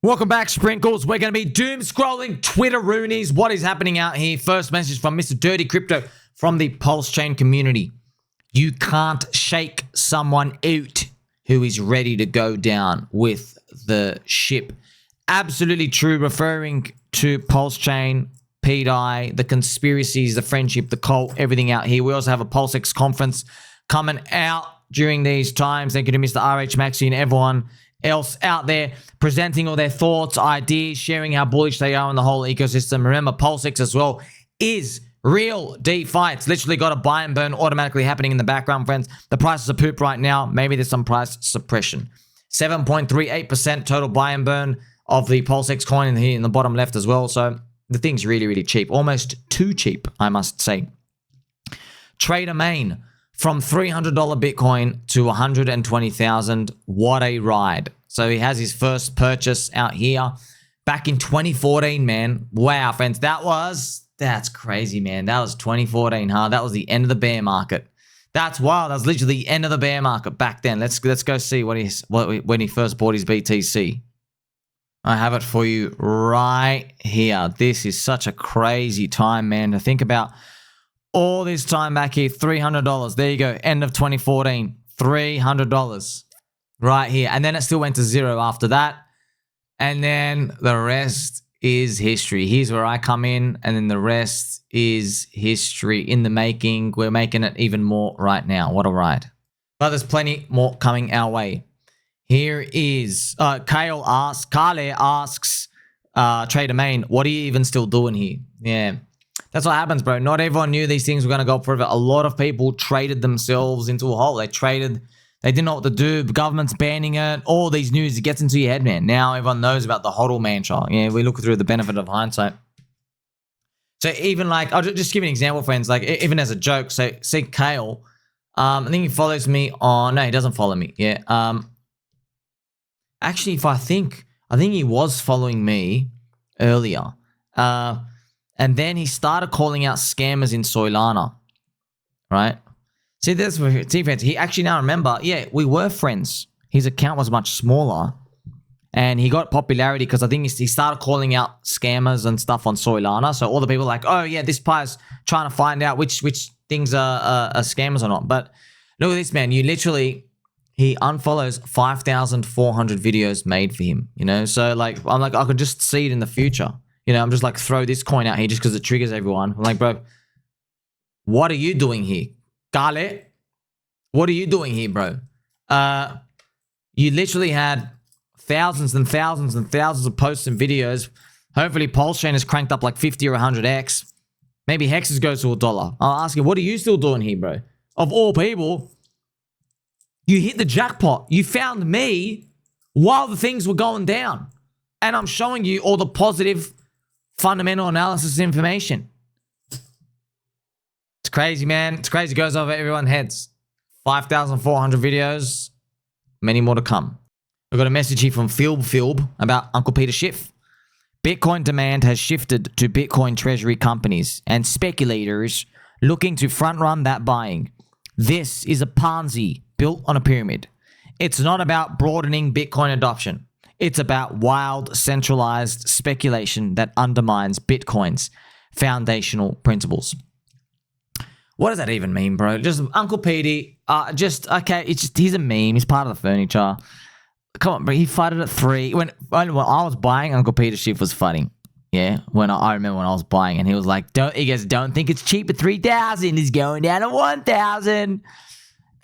Welcome back, Sprinkles. We're going to be doom scrolling Twitter-roonies. What is happening out here? First message from Mr. Dirty Crypto from the PulseChain Community. You can't shake someone out who is ready to go down with the ship. Absolutely true, referring to PulseChain, pDAI, the conspiracies, the friendship, the cult, everything out here. We also have a PulseX conference coming out during these times. Thank you to Mr. RH Maxi and everyone else out there presenting all their thoughts, ideas, sharing how bullish they are on the whole ecosystem. Remember, PulseX as well is real DeFi. It's literally got a buy and burn automatically happening in the background, friends. The prices are poop right now. Maybe there's some price suppression. 7.38% total buy and burn of the PulseX coin in here in the bottom left as well. So the thing's really, really cheap. Almost too cheap, I must say. Trader Main. From $300 Bitcoin to $120,000. What a ride. So he has his first purchase out here back in 2014, man. Wow, friends. That's crazy, man. That was 2014, huh? That was the end of the bear market. That's wild. That was literally the end of the bear market back then. Let's go see when he first bought his BTC. I have it for you right here. This is such a crazy time, man, to think about. All this time back here, $300. There you go. End of 2014, $300 right here. And then it still went to zero after that. And then the rest is history. Here's where I come in. And then the rest is history in the making. We're making it even more right now. What a ride. But there's plenty more coming our way. Here is Kale asks Trader Main, what are you even still doing here? Yeah. That's what happens, bro. Not everyone knew these things were going to go up forever. A lot of people traded themselves into a hole. They didn't know what to do. The government's banning it. All these news, it gets into your head, man. Now everyone knows about the HODL mantra. Yeah, we look through the benefit of hindsight. So even like, I'll just give you an example, friends. Like even as a joke, so see Kale, I think he follows me on, no, he doesn't follow me. Yeah. Actually, I think he was following me earlier. And then he started calling out scammers in Solana, right? See, friends. He actually now remember, yeah, we were friends. His account was much smaller. And he got popularity because I think he started calling out scammers and stuff on Solana. So all the people are like, oh, yeah, this guy's trying to find out which things are scammers or not. But look at this, man. He unfollows 5,400 videos made for him, you know? So, like, I'm like, I could just see it in the future. You know, I'm just like, throw this coin out here just because it triggers everyone. I'm like, bro, what are you doing here? Gale? What are you doing here, bro? You literally had thousands and thousands and thousands of posts and videos. Hopefully, PulseChain has cranked up like 50 or 100x. Maybe Hexes goes to $1. I'll ask you, what are you still doing here, bro? Of all people, you hit the jackpot. You found me while the things were going down. And I'm showing you all the positive fundamental analysis information. It's crazy, man. It's crazy. It goes over everyone's heads. 5,400 videos. Many more to come. We've got a message here from Philb about Uncle Peter Schiff. Bitcoin demand has shifted to Bitcoin treasury companies and speculators looking to front-run that buying. This is a Ponzi built on a pyramid. It's not about broadening Bitcoin adoption. It's about wild, centralized speculation that undermines Bitcoin's foundational principles. What does that even mean, bro? Just Uncle Petey, okay, he's a meme. He's part of the furniture. Come on, bro. He fighted at 3. When I was buying, Uncle Peter Schiff was fighting. Yeah, I remember when I was buying, and he was like, don't think it's cheap at 3,000. It's going down to 1,000.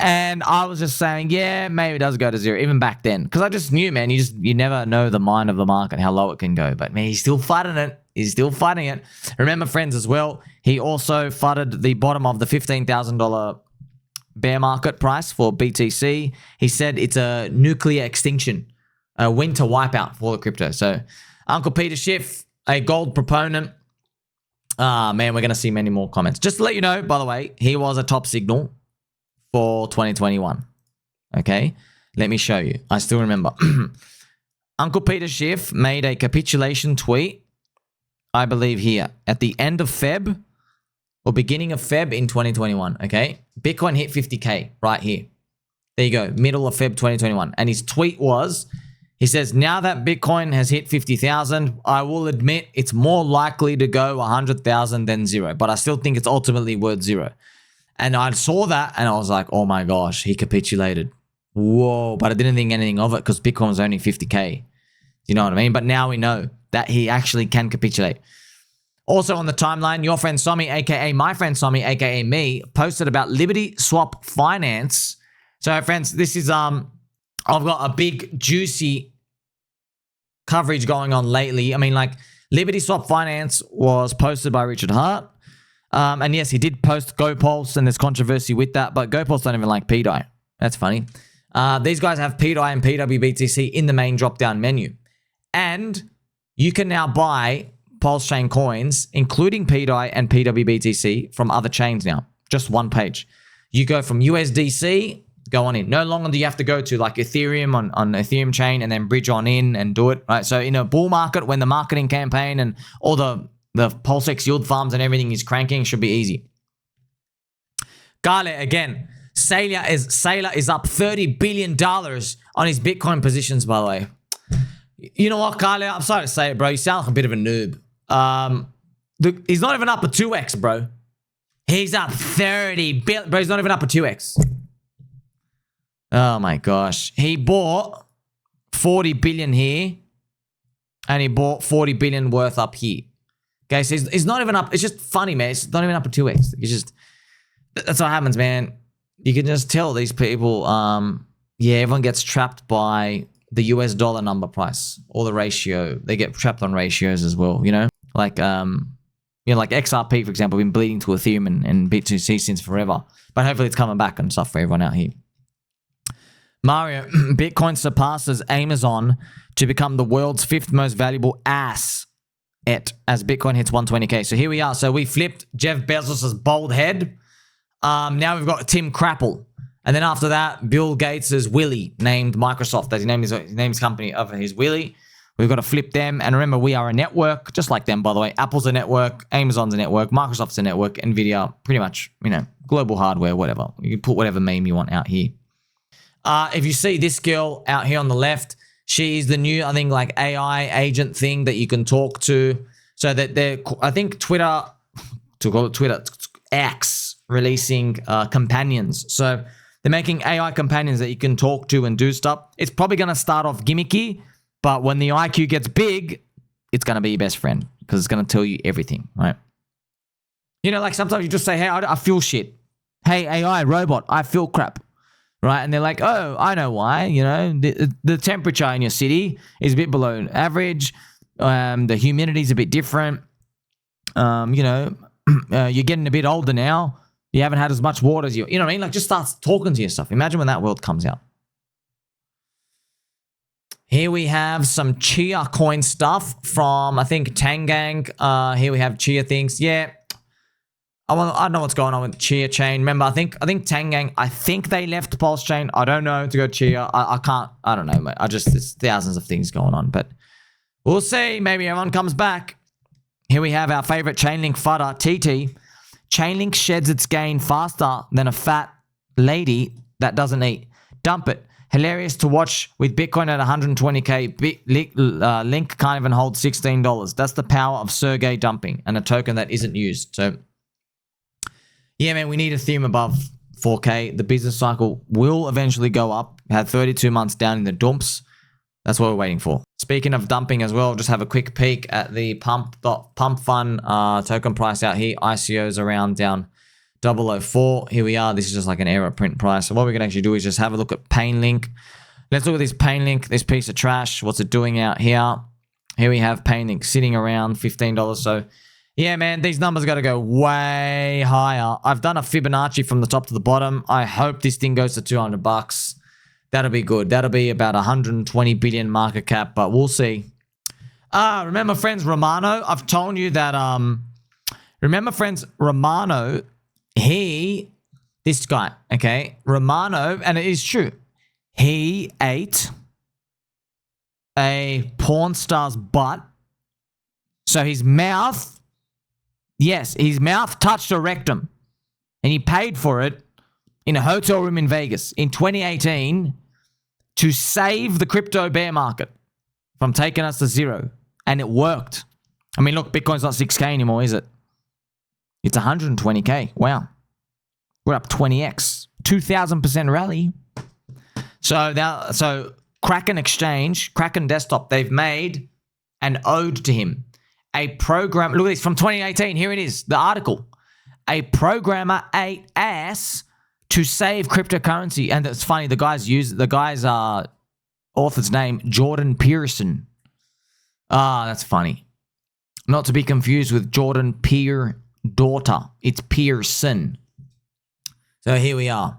And I was just saying, yeah, maybe it does go to 0, even back then. Because I just knew, man, you never know the mind of the market, how low it can go. But, man, he's still fighting it. He's still fighting it. Remember, friends, as well, he also fudded the bottom of the $15,000 bear market price for BTC. He said it's a nuclear extinction, a winter wipeout for the crypto. So, Uncle Peter Schiff, a gold proponent. Man, we're going to see many more comments. Just to let you know, by the way, he was a top signal for 2021. Okay, let me show you. I still remember. Uncle Peter Schiff made a capitulation tweet, I believe here, at the end of Feb or beginning of Feb in 2021. Okay, Bitcoin hit 50K right here. There you go, middle of Feb 2021. And his tweet was, He says, now that Bitcoin has hit 50,000, I will admit it's more likely to go 100,000 than zero, but I still think it's ultimately worth zero. And I saw that and I was like, oh my gosh, he capitulated. Whoa, but I didn't think anything of it because Bitcoin was only 50K. You know what I mean? But now we know that he actually can capitulate. Also on the timeline, your friend Somi, aka my friend Somi, aka me, posted about LibertySwap Finance. So friends, this is I've got a big juicy coverage going on lately. I mean, like LibertySwap Finance was posted by Richard Hart. And yes, he did post GoPulse and there's controversy with that, but GoPulse don't even like pDAI. That's funny. These guys have pDAI and PWBTC in the main drop-down menu. And you can now buy PulseChain coins, including pDAI and PWBTC from other chains now. Just one page. You go from USDC, go on in. No longer do you have to go to like Ethereum on Ethereum chain and then bridge on in and do it, right? So in a bull market, when the marketing campaign and all the PulseX yield farms and everything is cranking, should be easy. Gale, again, Saylor is up $30 billion on his Bitcoin positions, by the way. You know what, Gale? I'm sorry to say it, bro. You sound like a bit of a noob. He's not even up a 2x, bro. He's up 30 billion. Bro, he's not even up a 2x. Oh my gosh. He bought 40 billion here and he bought 40 billion worth up here. Okay, so he's not even up. It's just funny, man. It's not even up a 2x. It's just, that's what happens, man. You can just tell these people, yeah, everyone gets trapped by the US dollar number price or the ratio. They get trapped on ratios as well, you know? Like, like XRP, for example, been bleeding to Ethereum and BTC since forever. But hopefully it's coming back and stuff for everyone out here. Mario, Bitcoin surpasses Amazon to become the world's 5th most valuable asset as Bitcoin hits 120K. So here we are. So we flipped Jeff Bezos' bald head. Now we've got Tim Crapple. And then after that, Bill Gates' Willie named Microsoft. That's his name his company of his Willie. We've got to flip them. And remember, we are a network, just like them, by the way. Apple's a network, Amazon's a network, Microsoft's a network, Nvidia, pretty much, you know, global hardware, whatever. You can put whatever meme you want out here. If you see this girl out here on the left, she's the new, I think, like AI agent thing that you can talk to. So that they're, I think Twitter, to call it Twitter, X, releasing companions. So they're making AI companions that you can talk to and do stuff. It's probably going to start off gimmicky, but when the IQ gets big, it's going to be your best friend because it's going to tell you everything, right? You know, like sometimes you just say, hey, I feel shit. Hey, AI, robot, I feel crap. Right? And they're like, oh, I know why. You know, the temperature in your city is a bit below average. The humidity's a bit different. You know, you're getting a bit older now. You haven't had as much water as you know what I mean? Like, just starts talking to yourself. Imagine when that world comes out. Here we have some Chia coin stuff from, I think, Tangang. Here we have Chia things. Yeah. I don't know what's going on with the Chia chain. Remember, I think Tangang, I think they left PulseChain. I don't know to go Chia. I can't, I don't know, mate. There's thousands of things going on, but we'll see. Maybe everyone comes back. Here we have our favorite ChainLink fodder, TT. ChainLink sheds its gain faster than a fat lady that doesn't eat. Dump it. Hilarious to watch with Bitcoin at 120K. Link can't even hold $16. That's the power of Sergey dumping and a token that isn't used. So, yeah, man, we need Ethereum above 4K. The business cycle will eventually go up. We had 32 months down in the dumps. That's what we're waiting for. Speaking of dumping as well, just have a quick peek at the PumpFun token price out here. ICO's around down 004. Here we are. This is just like an error print price. So what we can actually do is just have a look at PainLink. Let's look at this PainLink, this piece of trash. What's it doing out here? Here we have PainLink sitting around $15. So yeah, man, these numbers got to go way higher. I've done a Fibonacci from the top to the bottom. I hope this thing goes to $200. That'll be good. That'll be about 120 billion market cap, but we'll see. Remember, friends, Romano? I've told you that, remember, friends, Romano, this guy, okay? Romano, and it is true. He ate a porn star's butt. So his mouth, yes, his mouth touched a rectum. And he paid for it in a hotel room in Vegas in 2018 to save the crypto bear market from taking us to zero. And it worked. I mean, look, Bitcoin's not 6K anymore, is it? It's 120K. Wow. We're up 20x. 2,000% rally. So Kraken Exchange, Kraken Desktop, they've made an ode to him. A program, look at this, from 2018. Here it is, the article. A programmer ate ass to save cryptocurrency. And it's funny, the guy's author's name, Jordan Pearson. That's funny. Not to be confused with Jordan Peer daughter. It's Pearson. So here we are.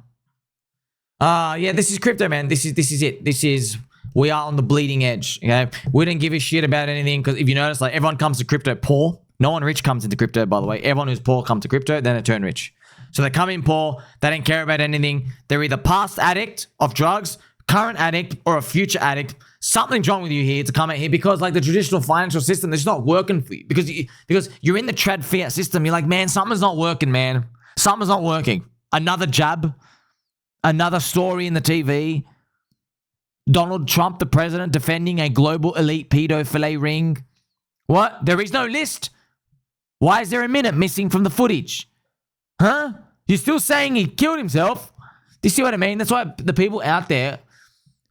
Yeah, this is crypto, man. This is it. We are on the bleeding edge. Okay, we didn't give a shit about anything because if you notice, like everyone comes to crypto poor. No one rich comes into crypto, by the way. Everyone who's poor comes to crypto, then they turn rich. So they come in poor. They don't care about anything. They're either past addict of drugs, current addict, or a future addict. Something's wrong with you here to come out here because like the traditional financial system is not working for you because you're in the trad fiat system. You're like, man, something's not working, man. Something's not working. Another jab, another story in the TV. Donald Trump, the president, defending a global elite pedophilia ring. What? There is no list. Why is there a minute missing from the footage? Huh? You're still saying he killed himself? Do you see what I mean? That's why the people out there,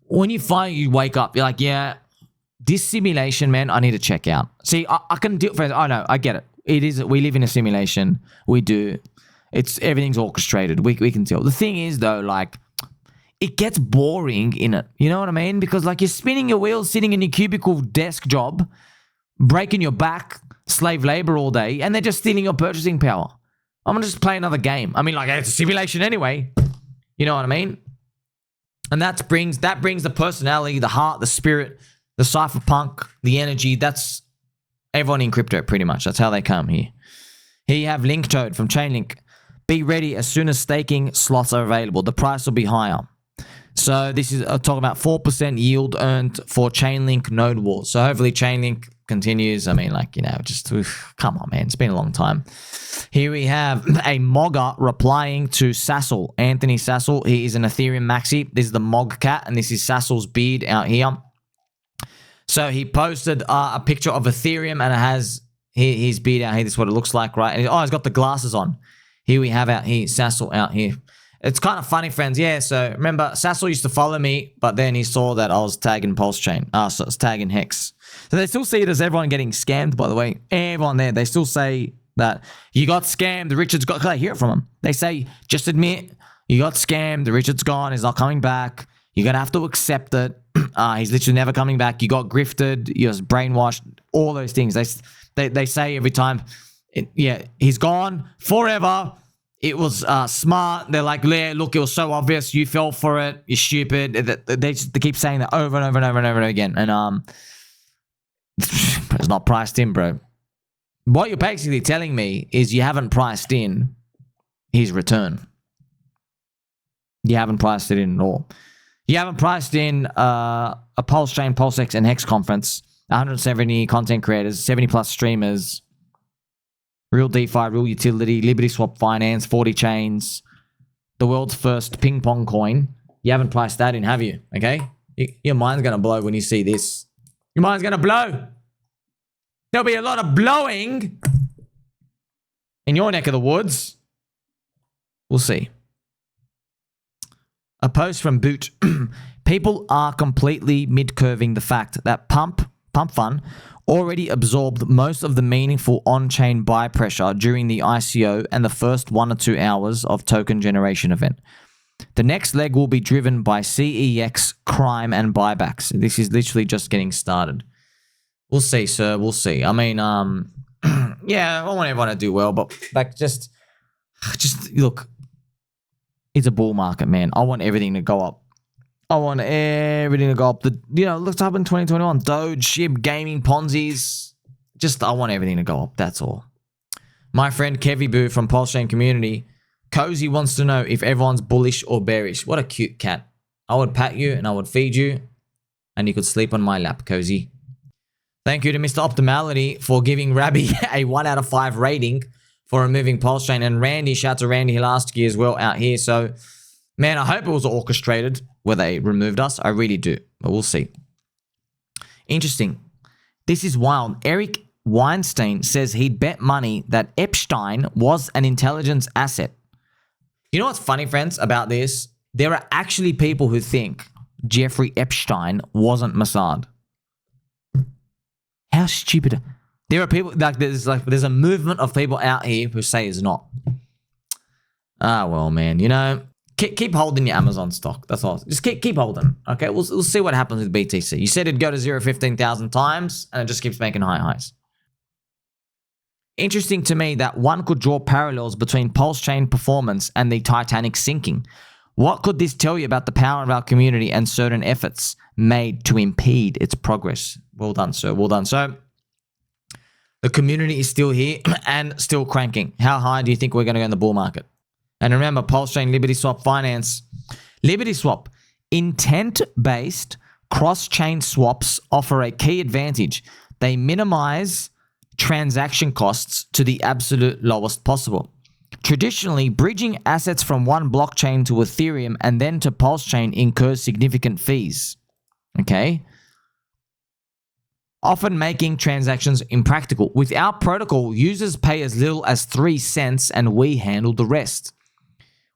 when you wake up, you're like, yeah, this simulation, man, I need to check out. See, I can do it for, I know, I get it. It is, we live in a simulation. We do. Everything's orchestrated. We can tell. The thing is, though, like, it gets boring in it. You know what I mean? Because, like, you're spinning your wheels, sitting in your cubicle desk job, breaking your back, slave labor all day, and they're just stealing your purchasing power. I'm going to just play another game. I mean, like, it's a simulation anyway. You know what I mean? And that brings the personality, the heart, the spirit, the cypherpunk, the energy. That's everyone in crypto, pretty much. That's how they come here. Here you have LinkToad from ChainLink. Be ready as soon as staking slots are available. The price will be higher. So this is talking about 4% yield earned for ChainLink Node Wars. So hopefully ChainLink continues. I mean, like, you know, just come on, man. It's been a long time. Here we have a mogger replying to Sassel, Anthony Sassel. He is an Ethereum maxi. This is the Mog Cat, and this is Sassel's beard out here. So he posted a picture of Ethereum, and it has his beard out here. This is what it looks like, right? And he's got the glasses on. Here we have out here, Sassel out here. It's kind of funny, friends. Yeah, so remember, Sassel used to follow me, but then he saw that I was tagging PulseChain. So it's tagging Hex. So they still see it as everyone getting scammed, by the way. Everyone there, they still say that you got scammed, Richard's got... I hear it from them. They say, just admit you got scammed, Richard's gone, he's not coming back. You're going to have to accept it. He's literally never coming back. You got grifted, you're brainwashed, all those things. They say every time, yeah, he's gone forever. It was smart. They're like, look, it was so obvious. You fell for it. You're stupid. They keep saying that over and over and over and over again. And it's not priced in, bro. What you're basically telling me is you haven't priced in his return. You haven't priced it in at all. You haven't priced in a PulseChain, PulseX, and Hex conference. 170 content creators, 70 plus streamers. Real DeFi, real utility, LibertySwap Finance, 40 chains, the world's first ping pong coin. You haven't priced that in, have you? Okay? Your mind's going to blow when you see this. Your mind's going to blow. There'll be a lot of blowing in your neck of the woods. We'll see. A post from Boot. People are completely mid-curving the fact that PumpFun already absorbed most of the meaningful on-chain buy pressure during the ICO and the first 1 or 2 hours of token generation event. The next leg will be driven by CEX, crime, and buybacks. This is literally just getting started. We'll see, sir. We'll see. I mean, yeah, I want everyone to do well, but like, just look, it's a bull market, man. I want everything to go up. I want everything to go up. Let's up in 2021. Doge, SHIB, gaming, Ponzi's. I want everything to go up. That's all. My friend KevvyTron from PulseChain Community. Cozy wants to know if everyone's bullish or bearish. What a cute cat. I would pat you and I would feed you. And you could sleep on my lap, Cozy. Thank you to Mr. Optimality for giving Rabbi a 1 out of 5 rating for removing PulseChain. And Randy, shout out to Randy Hilarski as well out here. So, man, I hope it was orchestrated. where they removed us. I really do, but we'll see. Interesting. This is wild. Eric Weinstein says he'd bet money that Epstein was an intelligence asset. You know what's funny, friends, about this? There are actually people who think Jeffrey Epstein wasn't Mossad. How stupid. There are people, there's a movement of people out here who say it's not. Ah, well, man, you know, keep holding your Amazon stock. That's all. Just keep holding. Okay, we'll see what happens with BTC. You said it'd go to 0 15,000 times, and it just keeps making high highs. Interesting to me that one could draw parallels between PulseChain performance and the Titanic sinking. What could this tell you about the power of our community and certain efforts made to impede its progress? Well done, sir. Well done. So, the community is still here and still cranking. How high do you think we're going to go in the bull market? And remember, PulseChain, LibertySwap Finance. LibertySwap, intent-based cross-chain swaps offer a key advantage. They minimize transaction costs to the absolute lowest possible. Traditionally, bridging assets from one blockchain to Ethereum and then to PulseChain incurs significant fees. Okay? Often making transactions impractical. With our protocol, users pay as little as 3 cents and we handle the rest.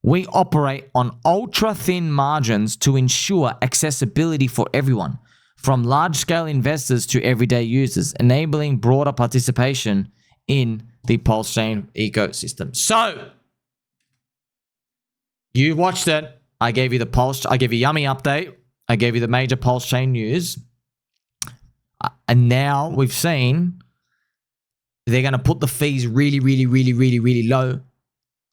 We operate on ultra-thin margins to ensure accessibility for everyone, from large-scale investors to everyday users, enabling broader participation in the PulseChain ecosystem. So, you watched it. I gave you I gave you Yummy update. I gave you the major PulseChain news. And now we've seen they're going to put the fees really, really, really, really, really low.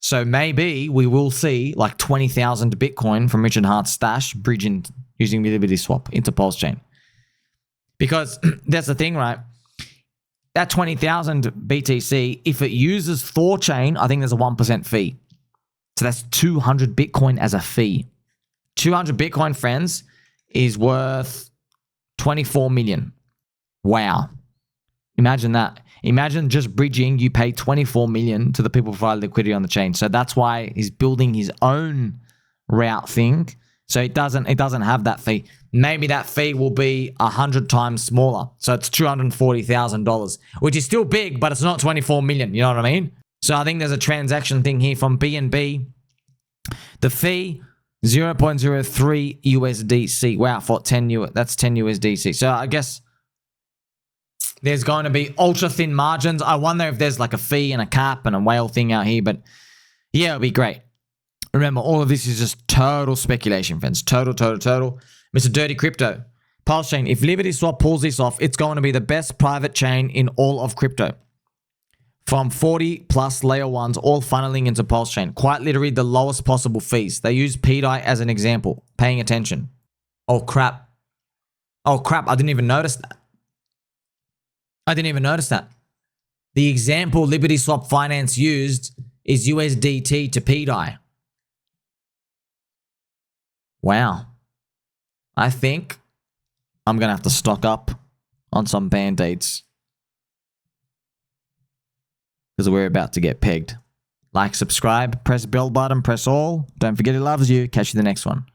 So maybe we will see like 20,000 Bitcoin from Richard Hart's stash bridging using LibertySwap into PulseChain. Because that's the thing, right? That 20,000 BTC, if it uses ThorChain, I think there's a 1% fee. So that's 200 Bitcoin as a fee. 200 Bitcoin, friends, is worth 24 million. Wow. Imagine that. Imagine just bridging, you pay 24 million to the people who provide liquidity on the chain. So that's why he's building his own route thing. So it doesn't have that fee. Maybe that fee will be 100 times smaller. So it's $240,000, which is still big, but it's not 24 million. You know what I mean? So I think there's a transaction thing here from BNB. The fee, 0.03 USDC. Wow, for 10 that's 10 USDC. So I guess there's going to be ultra thin margins. I wonder if there's like a fee and a cap and a whale thing out here, but yeah, it'll be great. Remember, all of this is just total speculation, friends. Total. Mr. Dirty Crypto. PulseChain, if LibertySwap pulls this off, it's going to be the best private chain in all of crypto. From 40 plus layer ones, all funneling into PulseChain. Quite literally the lowest possible fees. They use pDAI as an example. Paying attention. Oh, crap. I didn't even notice that. The example LibertySwap Finance used is USDT to pDAI. Wow. I think I'm going to have to stock up on some Band-Aids. Because we're about to get pegged. Like, subscribe, press bell button, press all. Don't forget he loves you. Catch you in the next one.